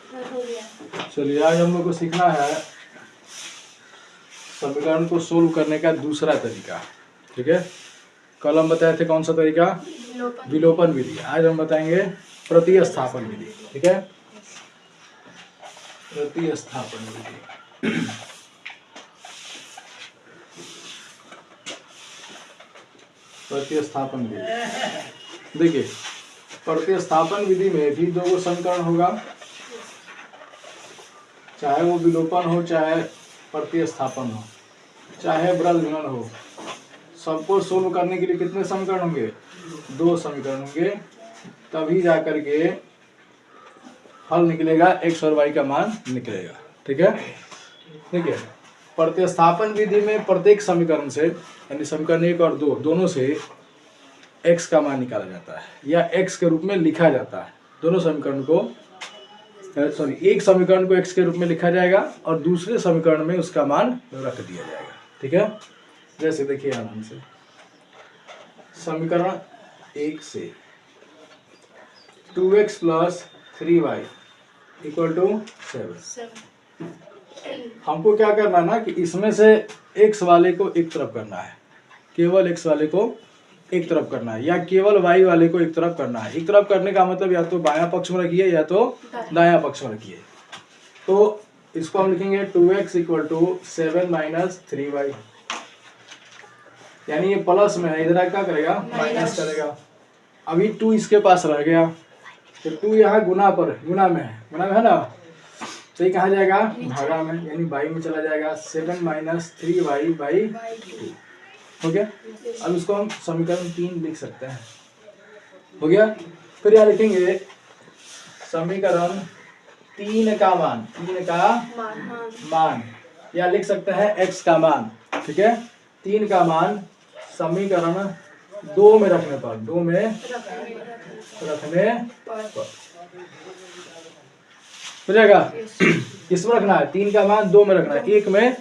चलिए आज हम लोग को सीखना है समीकरण को सोल्व करने का दूसरा तरीका। ठीक है, कल हम बताए थे कौन सा तरीका? विलोपन विधि। आज हम बताएंगे प्रतिस्थापन विधि। ठीक है, प्रतिस्थापन विधि। प्रतिस्थापन विधि, देखिए प्रतिस्थापन विधि में भी दो समीकरण होगा, चाहे वो विलोपन हो चाहे प्रतिस्थापन हो चाहे बृहद गुणन हो। सबको सोल्व करने के लिए कितने समीकरण होंगे? दो समीकरण होंगे, तभी जाकर के हल निकलेगा, x और y का मान निकलेगा। ठीक है, ठीक है। प्रतिस्थापन विधि में प्रत्येक समीकरण से यानी समीकरण 1 और 2 दोनों से x का मान निकाला जाता है या x के रूप में लिखा जाता है। दोनों समीकरण को एक समीकरण को x के रूप में लिखा जाएगा और दूसरे समीकरण में उसका मान रख दिया जाएगा। ठीक है, जैसे देखिए आराम से समीकरण 1 से 2x + 3y = 7। हमको क्या करना है ना कि इसमें से x वाले को एक तरफ करना है, केवल x वाले को एक तरफ करना है या केवल y वाले को एक तरफ करना है। एक तरफ करने का मतलब या तो बायां पक्ष में रखिए या तो दायां पक्ष में रखिए। तो इसको हम लिखेंगे 2x = 7 - 3y, यानी ये प्लस में है, इधर क्या करेगा? माइनस करेगा। अभी 2 इसके पास रह गया तो 2 यहाँ गुना में है ना, तो ये कहाँ जाएगा? भागा में, यानी बाई में चला जाएगा। 7 - 3y/2 हो गया। अब इसको हम समीकरण 3 लिख सकते हैं, हो गया। फिर यहाँ लिखेंगे समीकरण 3 का मान या लिख सकते हैं x का मान। ठीक है, 3 का मान समीकरण 2 में रखने पर हो जाएगा। किसमें रखना है? 3 का मान 2 में रखना है, 1 में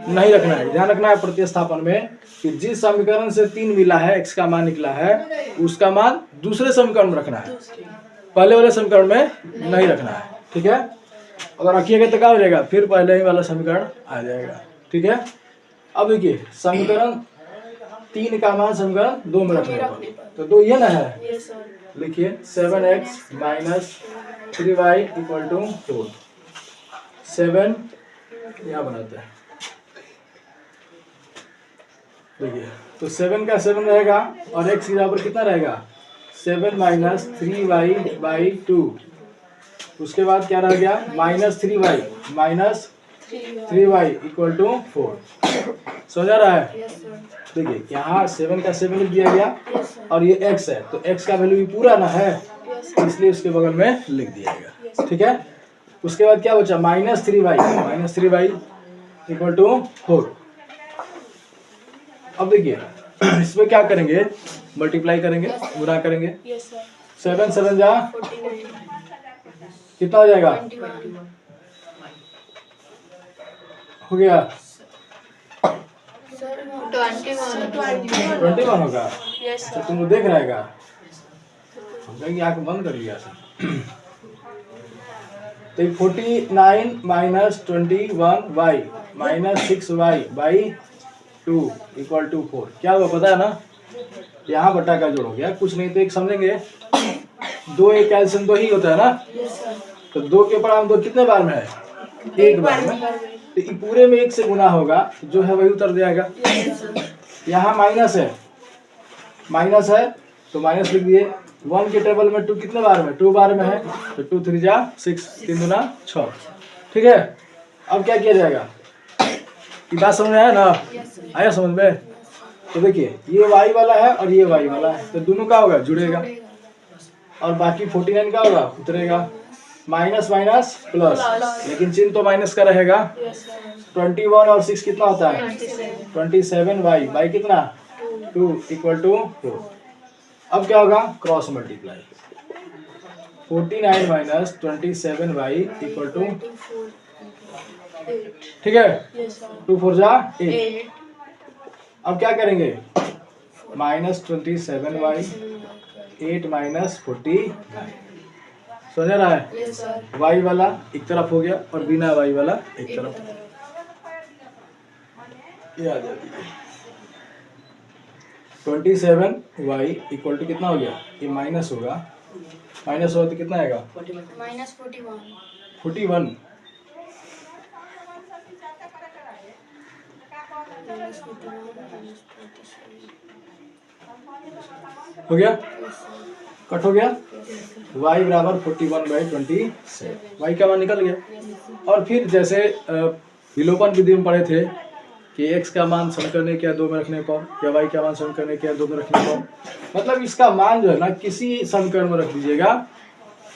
नहीं रखना है। ध्यान रखना है प्रतिस्थापन में कि जिस समीकरण से 3 मिला है, x का मान निकला है, उसका मान दूसरे समीकरण में रखना है, पहले वाले समीकरण में नहीं रखना है। ठीक है, अगर रखिएगा तो क्या हो जाएगा? फिर पहले ही वाला समीकरण आ जाएगा। ठीक है, अब देखिए समीकरण 3 का मान समीकरण 2 में रखने पर, तो 2 ये ना है, लिखिए 7x - 3y = 4। 7 यहाँ बनाते हैं, देखिए तो 7 का 7 रहेगा और x की बराबर कितना रहेगा? 7 - 3y/2। उसके बाद क्या रह गया? -3y = 4। समझ आ रहा है? देखिए यहाँ 7 का 7 लिख दिया गया और ये x है, तो x का वैल्यू भी पूरा ना है, इसलिए उसके बगल में लिख दिया गया। ठीक है, उसके बाद क्या बचा? -3y = 4। अब देखिए इसमें क्या करेंगे? मल्टीप्लाई करेंगे, गुणा करेंगे। 7 - 7 जा कितना हो जाएगा? हो गया 21 होगा। तो तुम देख रहेगा, हम कहेंगे आंख बंद कर लिया था। तो 49 - 21y - 6y/2 = 4। क्या हुआ पता है ना? यहाँ बटा का जोड़ हो गया, कुछ नहीं तो एक समझेंगे 2 एक कैल्शियम 2 ही होता है ना, तो 2 के पड़ाव 2 कितने बार में है? 1 बार में। तो ये पूरे में 1 से गुना होगा, जो है वही उतर जाएगा। यहाँ माइनस है तो माइनस लिख दिए। 1 के टेबल में 2 कितने बार में? 2 बार में है, तो 2 3 जा 6, 3 दूना 6। ठीक है, अब क्या किया जाएगा? ये बात समझ में आया ना? आया समझ में? तो देखिए ये y वाला है और ये y वाला है, तो दोनों का होगा? जुड़ेगा। और बाकी 49 का होगा? उतरेगा। माइनस प्लस, लेकिन चिन्ह तो माइनस का रहेगा। 21 और 6 कितना होता है? 27y कितना? 2 = 4। अब क्या होगा? Cross multiply. 49 - 27y = 8। ठीक है, 2 4 जा 8। अब क्या करेंगे? -27y 8 - 49। समझ आ रहा है? Yes sir. वाई वाला एक तरफ हो गया और बिना वाई वाला एक एक तरफ। तरफ। ये आ जाती है 27y इक्वल टू कितना हो गया? ये माइनस होगा, माइनस होगा तो कितना आएगा? माइनस 41। 41 minus 41 minus 27। हो गया, यस सर। कट हो गया। Yes sir. y बराबर 41/27, y का मान निकल गया। यस। और फिर जैसे विलोपन विधि में पढ़े थे कि x का मान समीकरण के या 2 में रखने पर, या y का मान समीकरण के या 2 में रखने पर, मतलब इसका मान जो है ना किसी समीकरण में रख दीजिएगा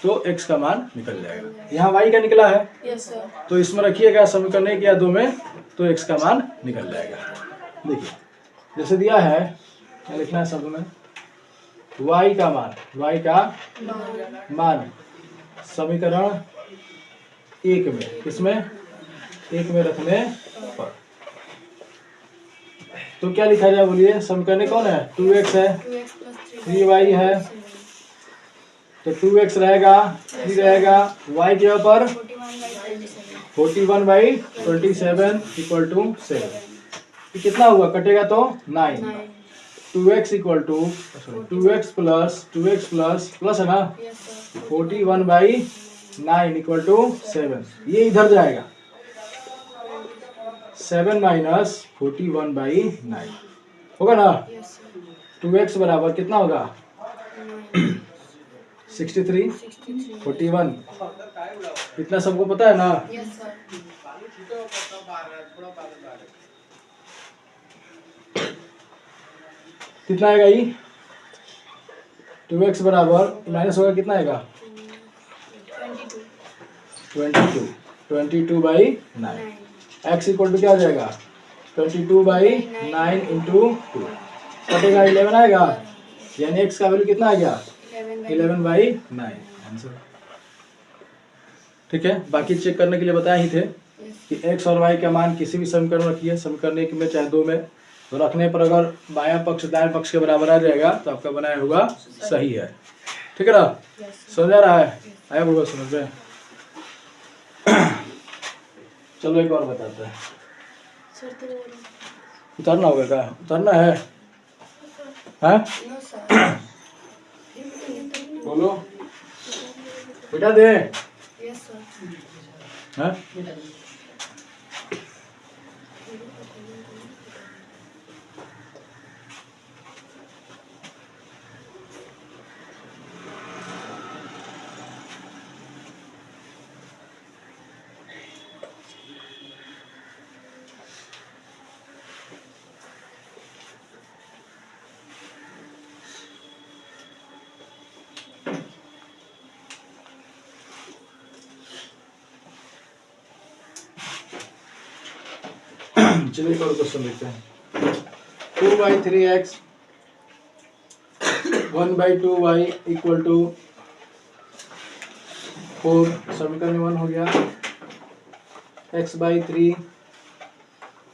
तो x का मान निकल जाएगा। यहाँ y का निकला है यस सर। तो इसमें रखिएगा समीकरण के या 2 में तो x का मान निकल जाएगा। देखिए जैसे दिया है, क्या लिखना है शब्द में? y का मान, y का मान समीकरण 1 में, किसमें? 1 में रखने पर तो क्या लिखा जाए बोलिए? समीकरण कौन है? 2x है, 2x + 3y है, तो 2x रहेगा, 3 रहेगा, y के ऊपर 41/27 इक्वल टू 7। कितना हुआ? कटेगा तो 9। 2x equal to 2x plus है ना, 41/9 इक्वल टू 7। ये इधर जाएगा, 7 माइनस 41/9 होगा ना। 2x बराबर कितना होगा? 63, 41, इतना सबको पता है ना। कितना आएगा ये? 2x बराबर माइनस होगा, कितना आएगा? 22/9। x इक्वल टू क्या आ जाएगा? 22/9 इंटू 2 कटेगा 11 आएगा, यानी x का वैल्यू कितना आ गया? 11/9 आंसर। ठीक है, बाकी चेक करने के लिए बताए ही थे कि x और y का मान किसी भी समीकरण में रखिए, समीकरण 1 में चाहे 2 में, तो रखने पर अगर बायां पक्ष दाएं पक्ष के बराबर आ जाएगा तो आपका बनाया होगा सही है। ठीक है ना? समझ आ रहा है? आया होगा समझ में? चलो एक और बताते हैं। उतरना होगा क्या? उतरना है? हाँ बोलो बेटा दे। हाँ चलिए एक और क्वेश्चन देखते हैं। 2/3x 1/2y इक्वल टू 4, समीकरण 1 हो गया। x/3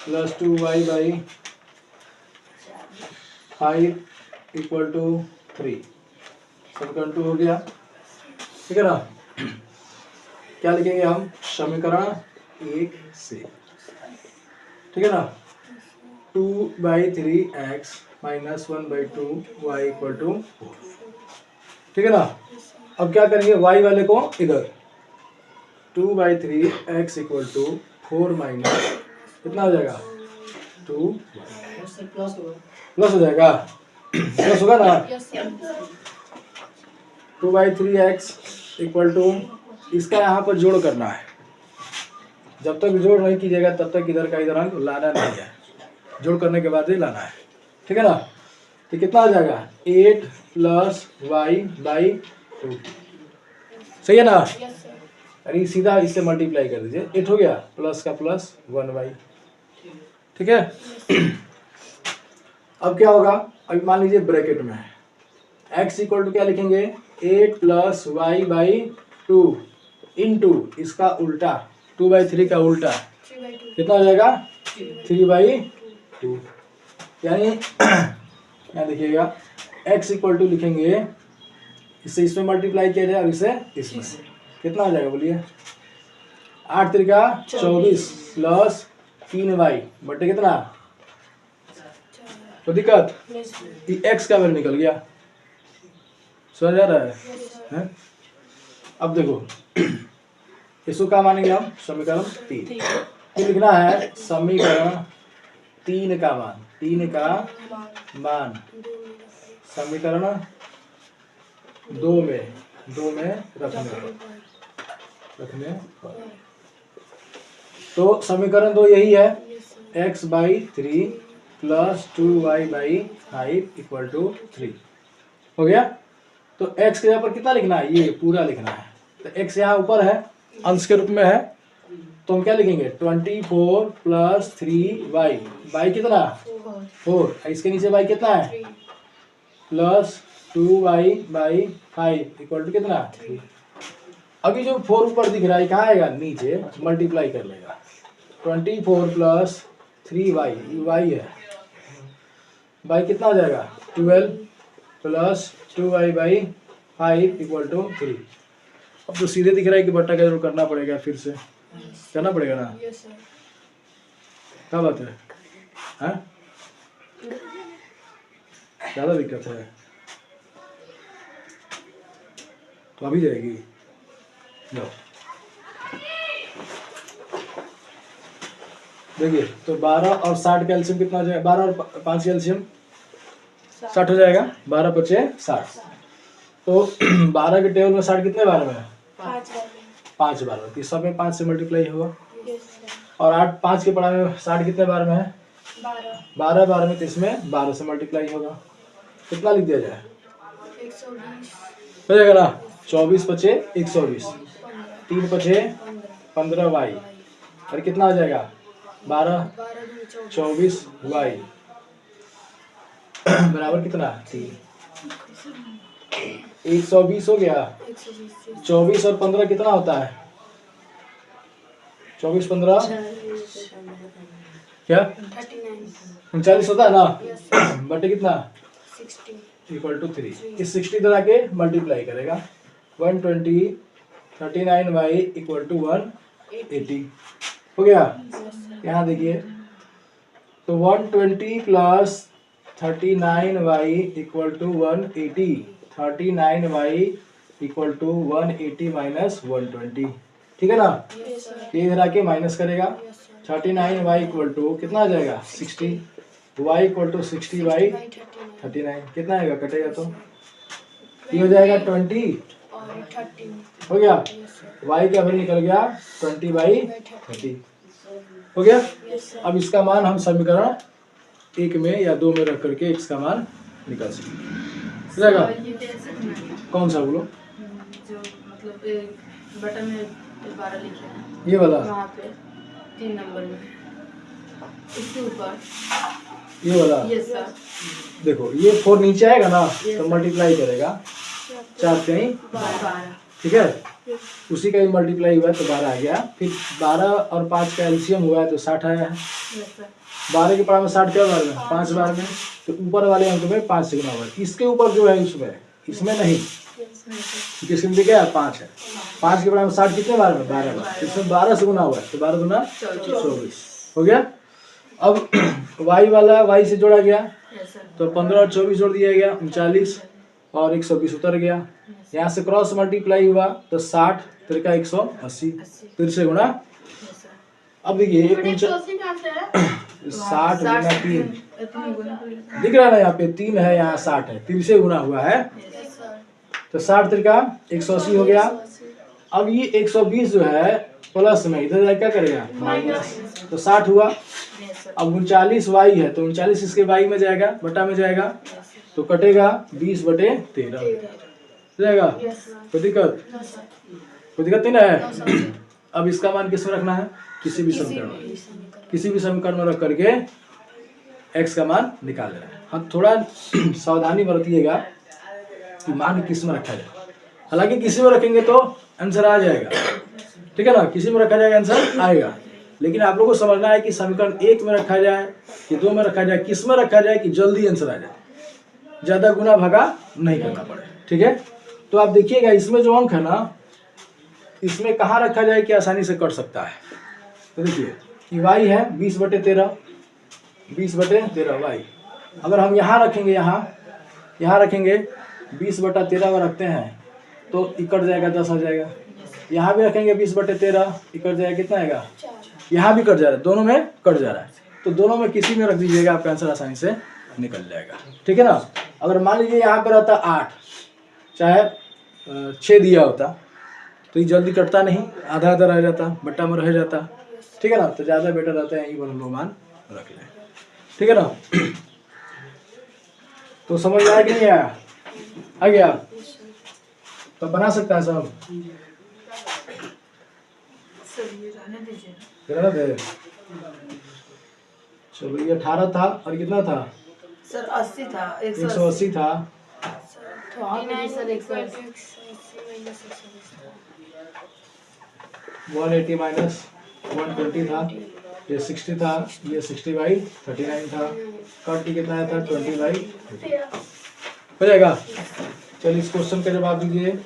plus 2y/5 equal to 3, समीकरण 2 हो गया। ठीक है ना? क्या लिखेंगे हम? समीकरण 1 से। ठीक है ना? 2/3x minus 1/2y equal to 4। ठीक है ना? अब क्या करेंगे? y वाले को इधर 2/3x इक्वल टू 4 माइनस कितना हो जाएगा? 2y प्लस हो जाएगा, प्लस होगा ना। 2/3x इक्वल टू, इसका यहाँ पर जोड़ करना है। जब तक जोड़ नहीं कीजिएगा तब तक इधर का इधर अंक लाना नहीं है, जोड़ करने के बाद ही लाना है। ठीक है ना? तो कितना आ जाएगा? 8 प्लस y/2। सही है ना? अरे सीधा इससे मल्टीप्लाई कर दीजिए, 8 हो गया, प्लस का प्लस 1y। ठीक है? अब क्या होगा? अभी मान लीजिए ब्रैकेट में है, x इक्वल टू क्या लिखेंगे? 8 प्लस y/2 इंटू इसका उल्टा 2/3 का उल्टा कितना हो जाएगा? 3/2। यानी यहाँ देखिएगा x इक्वल टू लिखेंगे इससे इसमें मल्टीप्लाई किया जाए और इसे इसमें, कितना हो जाएगा बोलिए? 8 त्रिका 24 प्लस 3y बटे कितना? तो दिक्कत कि x का वैल्यू निकल गया, समझ आ रहा है? अब देखो इसको क्या मानेंगे हम? समीकरण 3 फिर लिखना है समीकरण 3 का मान, 3 का मान समीकरण 2 में रखने पर। तो समीकरण 2 यही है, x/3 plus 2y/5 equal to 3 हो गया। तो x के यहाँ पर कितना लिखना है? ये पूरा लिखना है। तो x यहाँ ऊपर है, अंश के रूप में है, तो हम क्या लिखेंगे? 24 प्लस 3y, y कितना? 4, इसके नीचे y कितना है? प्लस 2y/5 इक्वल टू कितना? 3। अभी जो 4 ऊपर दिख रहा है कहाँ आएगा? नीचे मल्टीप्लाई कर लेगा। 24 प्लस 3y, y है, y कितना हो जाएगा? 12 प्लस 2y/5 इक्वल टू 3। अब तो सीधे दिख रहा है कि बट्टा का जरूर करना पड़ेगा, फिर से करना पड़ेगा ना? क्या बात है? हाँ, ज़्यादा दिक्कत है तो अभी जाएगी। लो देखिए, तो 12 और 60 का एलसीएम कितना हो जाएगा? 12 और 5 का एलसीएम 60 हो जाएगा। 12 पचे 60। तो 12 के टेबल में 60 कितने बार में है? 5 बार में। इस सब में 5 से मल्टीप्लाई होगा। और 8 5 के पढ़ा में 60 कितने बार में है? 12 बार में, तो इसमें 12 से मल्टीप्लाई होगा। कितना लिख दिया जाए? 120 हो जाएगा ना? 24 पचे 120, 3 पचे 15y, और कितना हो जाएगा? 12 24 y बराबर कितना? 3। 120 हो गया। 24 और 15 कितना होता है? 24 15 क्या? 39 होता है ना? बटे कितना? 60 इक्वल टू 3। इस 60 तरह के मल्टीप्लाई करेगा। 120 39y इक्वल टू 180 हो गया। यहाँ देखिए, तो 120 plus 39y equal to 180, 39y equal to 180 minus 120, ठीक है ना? ये इधर आके माइनस करेगा। 39y इक्वल टू कितना आ जाएगा? 60, y इक्वल टू 60y 39, कितना आएगा? कटेगा तो ये हो जाएगा 20 और 13 हो गया। y का वैल्यू निकल गया 20/30 हो गया। अब इसका मान हम समीकरण 1 में या 2 में रख करके x का मान निकाल सकते हैं। कौन सा बोलो? जो मतलब बटन में 12 लिखे हैं, ये वाला, वहाँ पे 3 नंबर में, इसके ऊपर ये वाला। ये सर देखो ये 4 नीचे आएगा ना, तो मल्टीप्लाई करेगा 4 से 12 ठीक है। उसी का ही मल्टीप्लाई हुआ है तो 12 आ गया। फिर 12 और 5 का एलसीएम हुआ है तो 60 आया है। 12 के पढ़ा में 60 क्या बार में? 5 बार में। तो ऊपर वाले अंक में 5 से गुना हुआ है। इसके ऊपर जो है इसमें नहीं, क्योंकि इसके नीचे क्या है? 5 है। 5 के पढ़ा में 60 कितने बार में? 12 बार। इसमें 12 से गुना हुआ है तो 12 गुना 24 हो गया। अब y वाला y से जोड़ा गया तो 15 और 24 जोड़ दिया गया 39 और 120 उतर गया। यहाँ से क्रॉस मल्टीप्लाई हुआ तो 60 तिरका 180, फिर से गुणा। अब देखिए 60 गुना 3 दिख रहा है ना? यहाँ पे 3 है, यहाँ 60 है, 3 से गुना हुआ है तो 60 तिरका 180 हो गया। अब ये 120 जो है प्लस में इधर क्या करेगा? माइनस, तो 60 हुआ। अब 39 y है तो 39 इसके y में जाएगा, बटा में जाएगा, तो कटेगा 20/13 जाएगा। कोई दिक्कत नहीं ना है? अब इसका मान किस में रखना है? किसी भी समीकरण में रख करके x का मान निकाल लेना है। हाँ, थोड़ा सावधानी बरतिएगा कि मान किस में रखा जाए। हालांकि किसी में रखेंगे तो आंसर आ जाएगा, ठीक है ना? किसी में रखा जाएगा आंसर आएगा, लेकिन आप लोगों को समझना है कि समीकरण 1 में रखा जाए कि 2 में रखा जाए, किस में रखा जाए कि जल्दी आंसर आ जाए, ज्यादा गुना भागा नहीं करना पड़े, ठीक है? तो आप देखिएगा इसमें जो अंक है ना, इसमें कहाँ रखा जाए कि आसानी से कट सकता है। तो देखिए कि y है 20/13, 20/13 y। अगर हम यहाँ रखेंगे, यहाँ रखेंगे 20/13 अगर रखते हैं तो ये कट जाएगा, 10 आ जाएगा। यहाँ भी रखेंगे 20/13, ये कट जाएगा, कितना आएगा? यहाँ भी कट जा रहा है, दोनों में कट जा रहा है। तो दोनों में किसी में रख दीजिएगा, आपका आंसर आसानी से निकल जाएगा। ठीक है ना। अगर मान लीजिए यहाँ पर रहता 8 चाहे 6 दिया होता तो ये जल्दी कटता नहीं, आधा आधा रह जाता, बट्टा में रह जाता। ठीक है ना। तो ज़्यादा बेटर रहता है यहीं पर हम लोग मान रख लें। ठीक है ना। तो समझ में आया कि नहीं आया? आ गया? तो बना सकता है सब। सर ये रहने दीजिए। गलत है। चलो ये 18 था और कितना था? सर 80 था, 180 था। सर 180 180 माइनस 120 था, ये 60 था, ये 60/39 था। कट कितना आया था? 20/30 हो जाएगा। चलिए इस क्वेश्चन का जवाब दीजिए।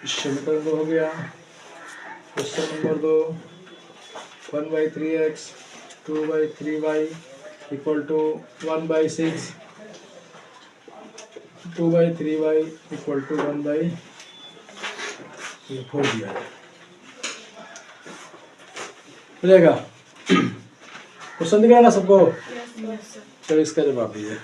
समीकरण 2 हो गया। Question number 2, 1/3x 2/3y equal to 1/6, 2/3y equal to 1/4 दिया है। हो जाएगा। क्वेश्चन दिख रहा है ना सबको? चलो इसका जवाब दीजिए।